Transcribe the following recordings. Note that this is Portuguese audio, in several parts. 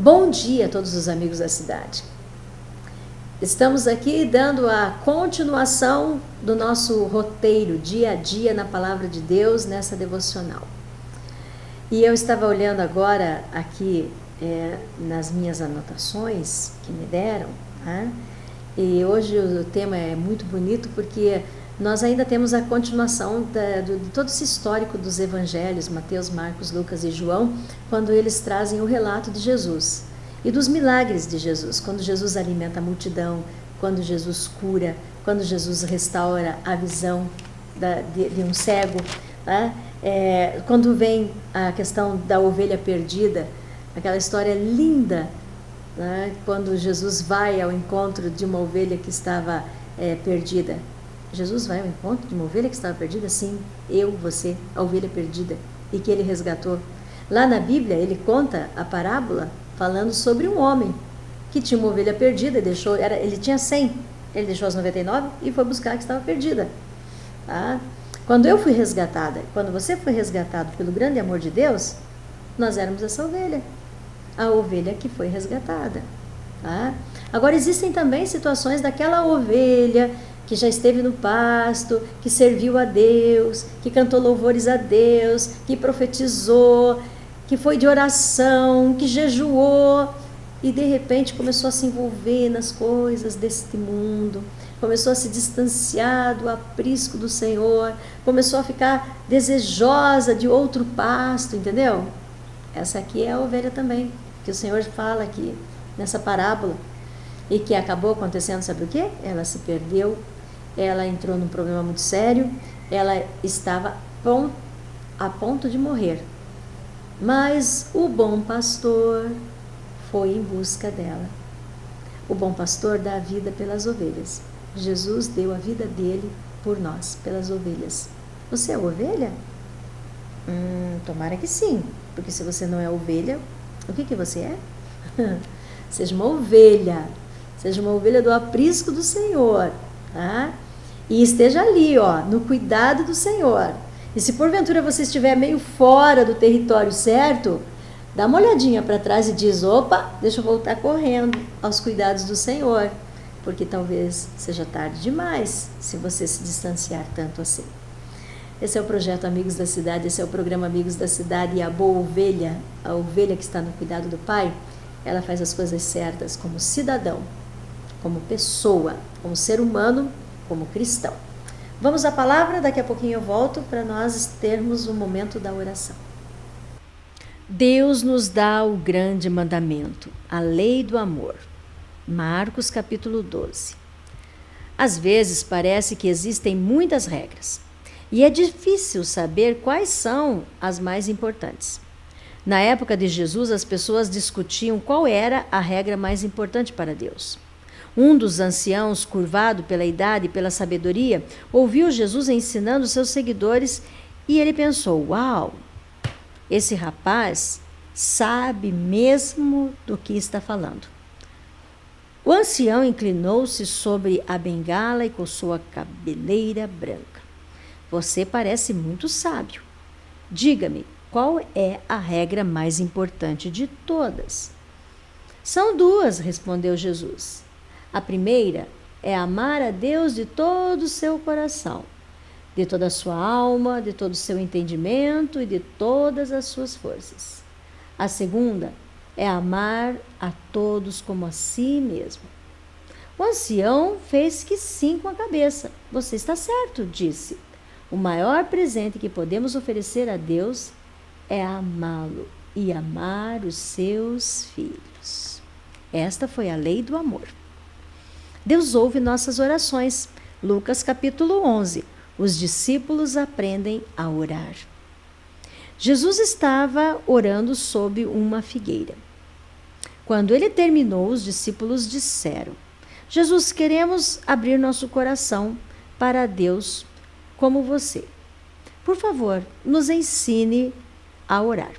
Bom dia a todos os amigos da cidade. Estamos aqui dando a continuação do nosso roteiro, dia a dia na Palavra de Deus, nessa devocional. E eu estava olhando agora aqui nas minhas anotações que me deram, né? E hoje o tema é muito bonito porque nós ainda temos a continuação de todo esse histórico dos evangelhos, Mateus, Marcos, Lucas e João, quando eles trazem o relato de Jesus e dos milagres de Jesus, quando Jesus alimenta a multidão, quando Jesus cura, quando Jesus restaura a visão de um cego, né? Quando vem a questão da ovelha perdida, aquela história linda, né? Quando Jesus vai ao encontro de uma ovelha que estava perdida. Jesus vai ao encontro de uma ovelha que estava perdida? Sim, eu, você, a ovelha perdida, e que ele resgatou. Lá na Bíblia, ele conta a parábola falando sobre um homem que tinha uma ovelha perdida, ele tinha 100, ele deixou as 99 e foi buscar a que estava perdida. Tá? Quando eu fui resgatada, quando você foi resgatado pelo grande amor de Deus, nós éramos essa ovelha, a ovelha que foi resgatada. Tá? Agora, existem também situações daquela ovelha que já esteve no pasto, que serviu a Deus, que cantou louvores a Deus, que profetizou, que foi de oração, que jejuou e de repente começou a se envolver nas coisas deste mundo, começou a se distanciar do aprisco do Senhor, começou a ficar desejosa de outro pasto, entendeu? Essa aqui é a ovelha também, que o Senhor fala aqui nessa parábola e que acabou acontecendo, sabe o quê? Ela se perdeu, ela entrou num problema muito sério, ela estava a ponto de morrer. Mas o bom pastor foi em busca dela. O bom pastor dá a vida pelas ovelhas. Jesus deu a vida dele por nós, pelas ovelhas. Você é ovelha? Tomara que sim, porque se você não é ovelha, o que você é? Seja uma ovelha do aprisco do Senhor, tá? E esteja ali, no cuidado do Senhor. E se porventura você estiver meio fora do território certo, dá uma olhadinha para trás e diz, opa, deixa eu voltar correndo aos cuidados do Senhor, porque talvez seja tarde demais se você se distanciar tanto assim. Esse é o projeto Amigos da Cidade, esse é o programa Amigos da Cidade, e a boa ovelha, a ovelha que está no cuidado do Pai, ela faz as coisas certas como cidadão, como pessoa, como ser humano, como cristão. Vamos à palavra, daqui a pouquinho eu volto para nós termos o momento da oração. Deus nos dá o grande mandamento, a lei do amor. Marcos capítulo 12. Às vezes parece que existem muitas regras e é difícil saber quais são as mais importantes. Na época de Jesus, as pessoas discutiam qual era a regra mais importante para Deus. Um dos anciãos, curvado pela idade e pela sabedoria, ouviu Jesus ensinando seus seguidores e ele pensou, uau, esse rapaz sabe mesmo do que está falando. O ancião inclinou-se sobre a bengala e coçou a cabeleira branca. Você parece muito sábio. Diga-me, qual é a regra mais importante de todas? São duas, respondeu Jesus. A primeira é amar a Deus de todo o seu coração, de toda a sua alma, de todo o seu entendimento e de todas as suas forças. A segunda é amar a todos como a si mesmo. O ancião fez que sim com a cabeça. Você está certo, disse. O maior presente que podemos oferecer a Deus é amá-lo e amar os seus filhos. Esta foi a lei do amor. Deus ouve nossas orações. Lucas capítulo 11. Os discípulos aprendem a orar. Jesus estava orando sob uma figueira. Quando ele terminou, os discípulos disseram, Jesus, queremos abrir nosso coração para Deus como você. Por favor, nos ensine a orar.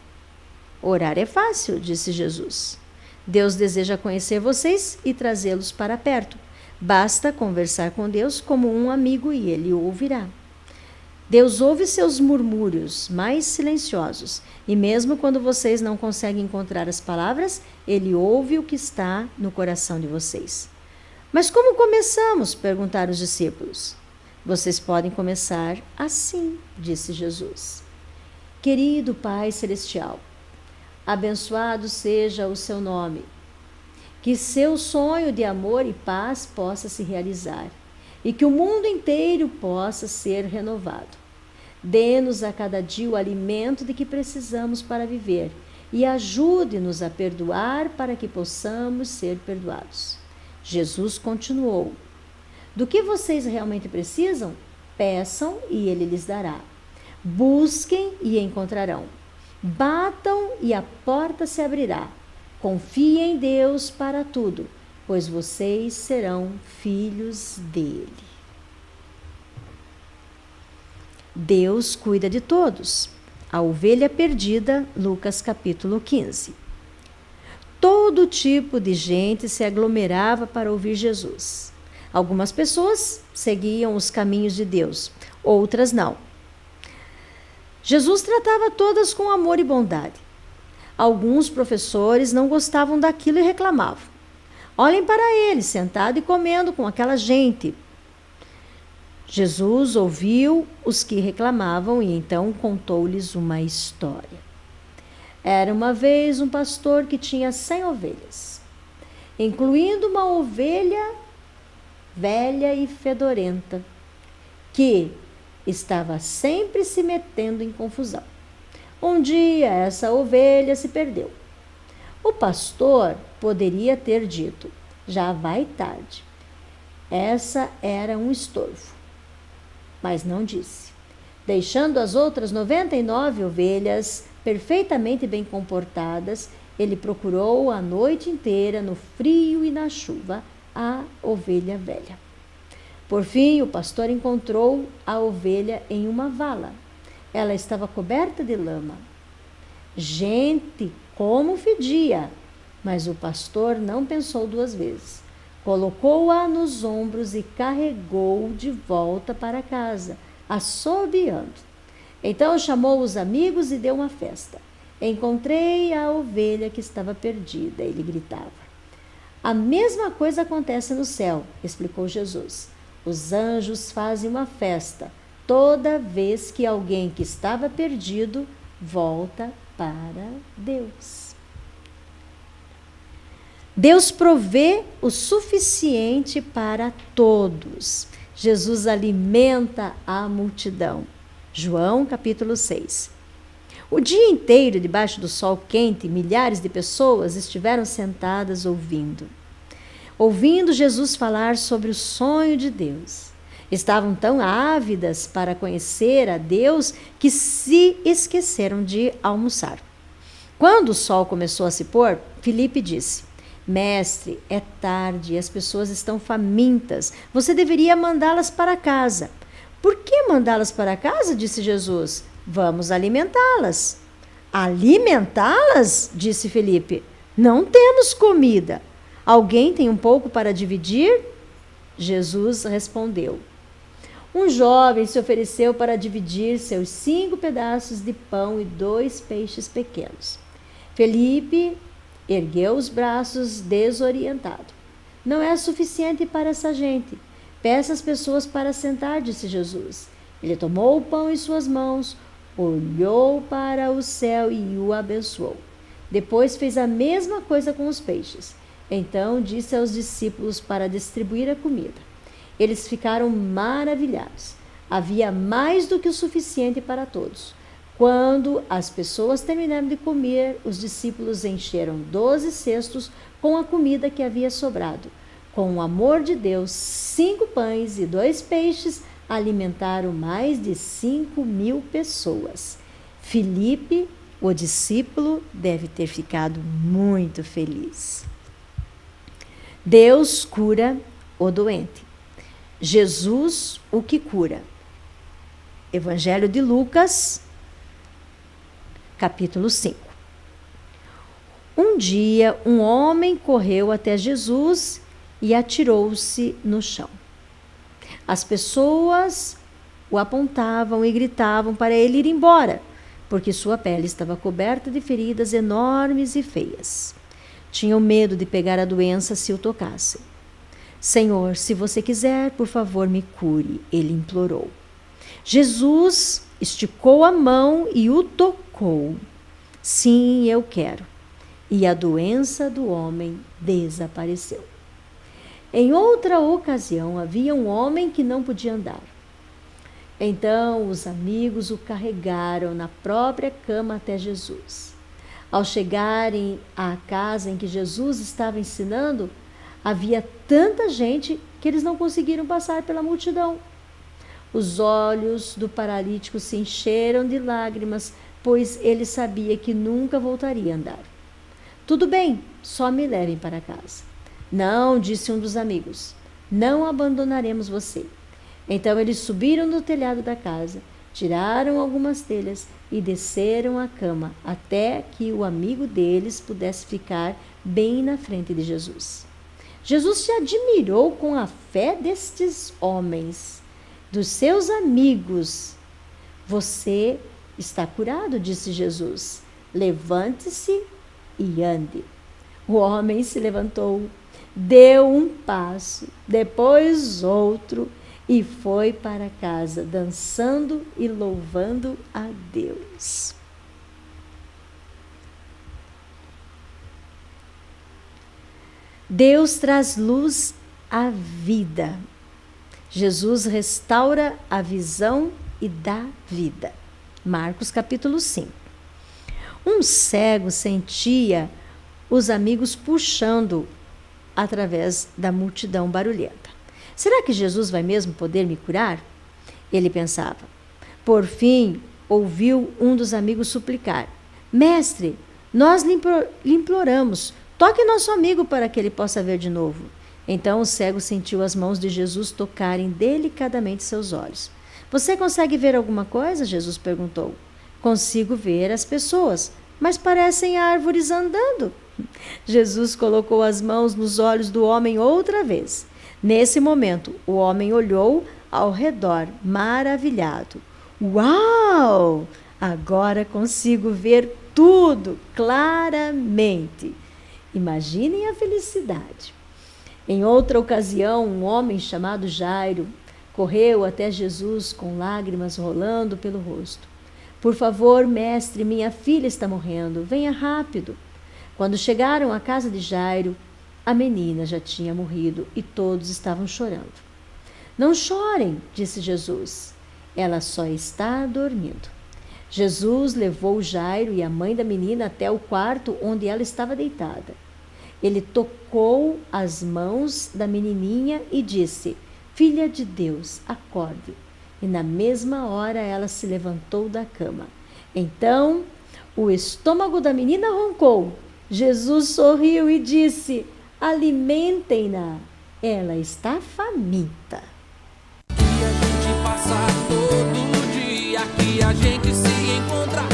Orar é fácil, disse Jesus. Deus deseja conhecer vocês e trazê-los para perto. Basta conversar com Deus como um amigo e ele o ouvirá. Deus ouve seus murmúrios mais silenciosos, e mesmo quando vocês não conseguem encontrar as palavras, Ele ouve o que está no coração de vocês. Mas como começamos? Perguntaram os discípulos. Vocês podem começar assim, disse Jesus. Querido Pai Celestial, abençoado seja o seu nome. Que seu sonho de amor e paz possa se realizar e que o mundo inteiro possa ser renovado. Dê-nos a cada dia o alimento de que precisamos para viver e ajude-nos a perdoar para que possamos ser perdoados. Jesus continuou: do que vocês realmente precisam? Peçam e Ele lhes dará. Busquem e encontrarão. Batam e a porta se abrirá. Confiem em Deus para tudo, pois vocês serão filhos dele. Deus cuida de todos. A ovelha perdida, Lucas capítulo 15. Todo tipo de gente se aglomerava para ouvir Jesus. Algumas pessoas seguiam os caminhos de Deus, outras não. Jesus tratava todas com amor e bondade. Alguns professores não gostavam daquilo e reclamavam. Olhem para ele, sentado e comendo com aquela gente. Jesus ouviu os que reclamavam e então contou-lhes uma história. Era uma vez um pastor que tinha 100 ovelhas, incluindo uma ovelha velha e fedorenta, que estava sempre se metendo em confusão. Um dia essa ovelha se perdeu. O pastor poderia ter dito: já vai tarde. Essa era um estorvo. Mas não disse. Deixando as outras 99 ovelhas perfeitamente bem comportadas, ele procurou a noite inteira, no frio e na chuva, a ovelha velha. Por fim, o pastor encontrou a ovelha em uma vala. Ela estava coberta de lama. Gente, como fedia! Mas o pastor não pensou duas vezes. Colocou-a nos ombros e carregou de volta para casa, assobiando. Então chamou os amigos e deu uma festa. Encontrei a ovelha que estava perdida, ele gritava. A mesma coisa acontece no céu, explicou Jesus. Os anjos fazem uma festa toda vez que alguém que estava perdido volta para Deus. Deus provê o suficiente para todos. Jesus alimenta a multidão. João capítulo 6. O dia inteiro, debaixo do sol quente, milhares de pessoas estiveram sentadas ouvindo Jesus falar sobre o sonho de Deus. Estavam tão ávidas para conhecer a Deus que se esqueceram de almoçar. Quando o sol começou a se pôr, Filipe disse: Mestre, é tarde e as pessoas estão famintas. Você deveria mandá-las para casa. Por que mandá-las para casa? Disse Jesus. Vamos alimentá-las. Alimentá-las? Disse Filipe. Não temos comida. Alguém tem um pouco para dividir? Jesus respondeu. Um jovem se ofereceu para dividir seus 5 pedaços de pão e 2 peixes pequenos. Felipe ergueu os braços desorientado. Não é suficiente para essa gente. Peça às pessoas para sentar, disse Jesus. Ele tomou o pão em suas mãos, olhou para o céu e o abençoou. Depois fez a mesma coisa com os peixes. Então disse aos discípulos para distribuir a comida. Eles ficaram maravilhados. Havia mais do que o suficiente para todos. Quando as pessoas terminaram de comer, os discípulos encheram 12 cestos com a comida que havia sobrado. Com o amor de Deus, 5 pães e 2 peixes alimentaram mais de 5.000 pessoas. Filipe, o discípulo, deve ter ficado muito feliz. Deus cura o doente. Jesus, o que cura. Evangelho de Lucas, capítulo 5. Um dia, um homem correu até Jesus e atirou-se no chão. As pessoas o apontavam e gritavam para ele ir embora, porque sua pele estava coberta de feridas enormes e feias. Tinham medo de pegar a doença se o tocassem. Senhor, se você quiser, por favor, me cure, ele implorou. Jesus esticou a mão e o tocou. Sim, eu quero. E a doença do homem desapareceu. Em outra ocasião, havia um homem que não podia andar. Então os amigos o carregaram na própria cama até Jesus. Ao chegarem à casa em que Jesus estava ensinando, havia tanta gente que eles não conseguiram passar pela multidão. Os olhos do paralítico se encheram de lágrimas, pois ele sabia que nunca voltaria a andar. Tudo bem, só me levem para casa. Não, disse um dos amigos, não abandonaremos você. Então eles subiram no telhado da casa, tiraram algumas telhas e desceram a cama até que o amigo deles pudesse ficar bem na frente de Jesus. Jesus se admirou com a fé destes homens, dos seus amigos. Você está curado, disse Jesus. Levante-se e ande. O homem se levantou, deu um passo, depois outro, e foi para casa, dançando e louvando a Deus. Deus traz luz à vida. Jesus restaura a visão e dá vida. Marcos capítulo 5. Um cego sentia os amigos puxando através da multidão barulhenta. Será que Jesus vai mesmo poder me curar? Ele pensava. Por fim, ouviu um dos amigos suplicar. Mestre, nós lhe imploramos, toque nosso amigo para que ele possa ver de novo. Então o cego sentiu as mãos de Jesus tocarem delicadamente seus olhos. Você consegue ver alguma coisa? Jesus perguntou. Consigo ver as pessoas, mas parecem árvores andando. Jesus colocou as mãos nos olhos do homem outra vez. Nesse momento, o homem olhou ao redor, maravilhado. Uau! Agora consigo ver tudo claramente. Imaginem a felicidade. Em outra ocasião, um homem chamado Jairo correu até Jesus com lágrimas rolando pelo rosto. Por favor, mestre, minha filha está morrendo. Venha rápido. Quando chegaram à casa de Jairo, a menina já tinha morrido e todos estavam chorando. Não chorem, disse Jesus. Ela só está dormindo. Jesus levou Jairo e a mãe da menina até o quarto onde ela estava deitada. Ele tocou as mãos da menininha e disse: Filha de Deus, acorde. E na mesma hora ela se levantou da cama. Então o estômago da menina roncou. Jesus sorriu e disse: alimentem-na, ela está faminta. Que a gente passa todo dia, que a gente se encontra